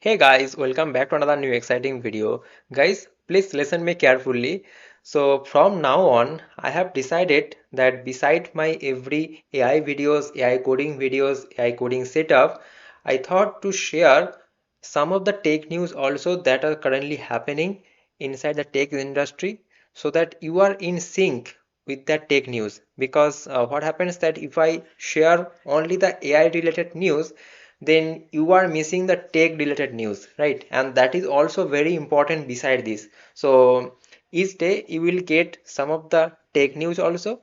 Hey guys, welcome back to another new exciting video. Guys, please listen me carefully. So from now on, I have decided that beside my every AI videos, AI coding setup, I thought to share some of the tech news also that are currently happening inside the tech industry so that you are in sync with that tech news. Because what happens that if I share only the AI related news, then you are missing the tech related news, right? And that is also very important beside this. So each day you will get some of the tech news also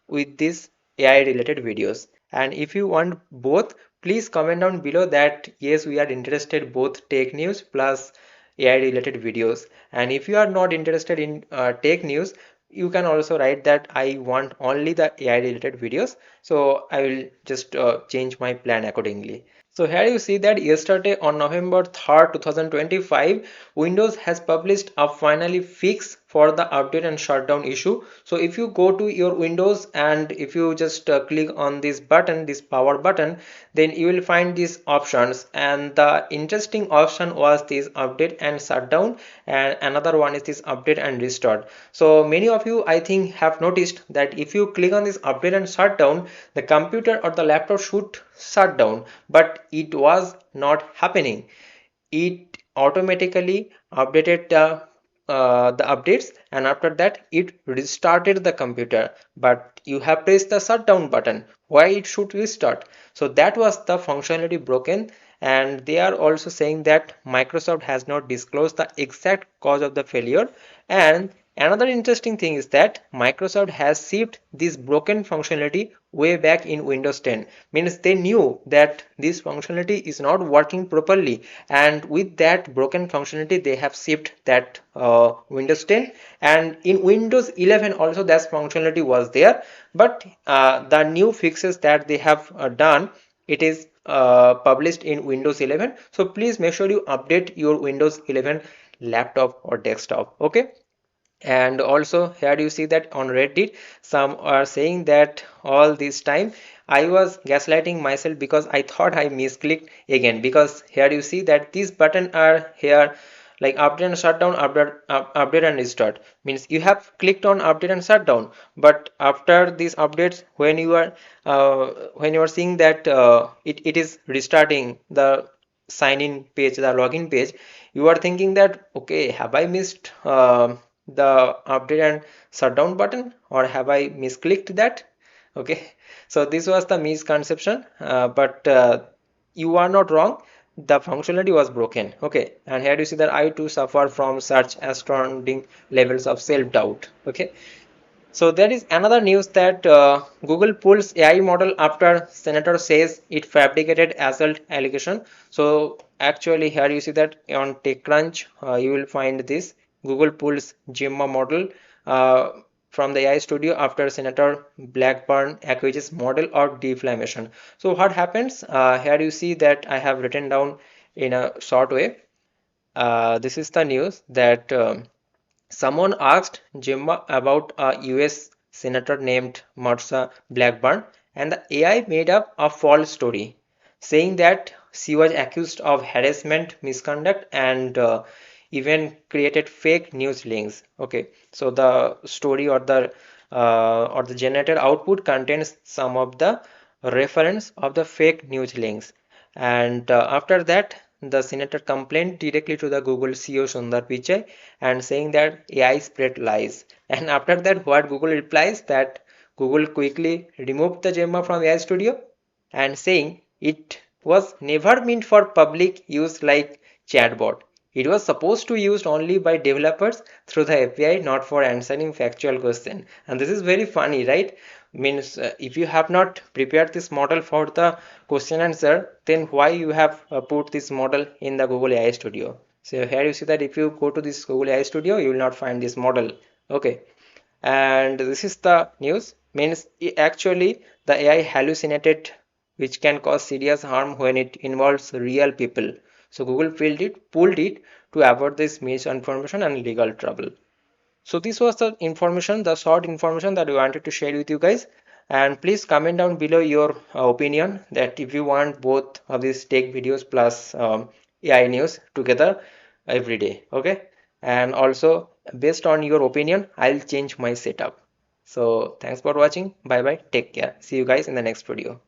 with these AI related videos. And if you want both, please comment down below that yes, we are interested both tech news plus AI related videos. And if you are not interested in tech news, you can also write that I want only the AI related videos. So I will just change my plan accordingly. So here you see that yesterday on November 3rd, 2025, Windows has published a finally fix for the update and shutdown issue. So if you go to your Windows and if you just click on this button, this power button, then you will find these options. And the interesting option was this update and shutdown, and another one is this update and restart. So many of you I think have noticed that if you click on this update and shutdown, the computer or the laptop should shut down, but it was not happening. It automatically updated the updates, and after that it restarted the computer, but you have pressed the shutdown button. Why it should restart? So that was the functionality broken. And they are also saying that Microsoft has not disclosed the exact cause of the failure. And another interesting thing is that Microsoft has shipped this broken functionality way back in Windows 10. Means they knew that this functionality is not working properly, and with that broken functionality they have shipped that Windows 10. And in Windows 11 also that functionality was there, but the new fixes that they have done, it is published in Windows 11. So please make sure you update your Windows 11 laptop or desktop. Okay. And also here you see that on Reddit some are saying that all this time I was gaslighting myself because I thought I misclicked again, because here you see that these buttons are here like update and shutdown, update and restart. Means you have clicked on update and shutdown, but after these updates, when you are seeing that it is restarting the sign in page, the login page, you are thinking that okay, have I missed the update and shutdown button, or have I misclicked that? Okay, so this was the misconception, but you are not wrong. The functionality was broken. Okay, and here you see that I too suffer from such astounding levels of self-doubt. Okay, so there is another news that Google pulls AI model after senator says it fabricated assault allegation. So actually here you see that on TechCrunch you will find this Google pulls Gemma model uh, from the AI studio after Senator Blackburn accuses model of defamation. So what happens? Here you see that I have written down in a short way. This is the news that someone asked Gemma about a US senator named Marsha Blackburn, and the AI made up a false story saying that she was accused of harassment, misconduct, and even created fake news links. Okay, so the story or the generated output contains some of the reference of the fake news links. And after that, the senator complained directly to the Google CEO Sundar Pichai and saying that AI spread lies. And after that, what Google replies that Google quickly removed the Gemma from AI Studio and saying it was never meant for public use like chatbot. It was supposed to be used only by developers through the API, not for answering factual questions. And this is very funny, right? Means if you have not prepared this model for the question answer, then why you have put this model in the Google AI Studio? So here you see that if you go to this Google AI Studio, you will not find this model. Okay, and this is the news. Means actually the AI hallucinated, which can cause serious harm when it involves real people. So Google pulled it to avoid this misinformation and legal trouble. So this was the information, the short information that we wanted to share with you guys. And please comment down below your opinion that if you want both of these tech videos plus AI news together every day. Okay. And also, based on your opinion, I'll change my setup. So, thanks for watching. Bye bye. Take care. See you guys in the next video.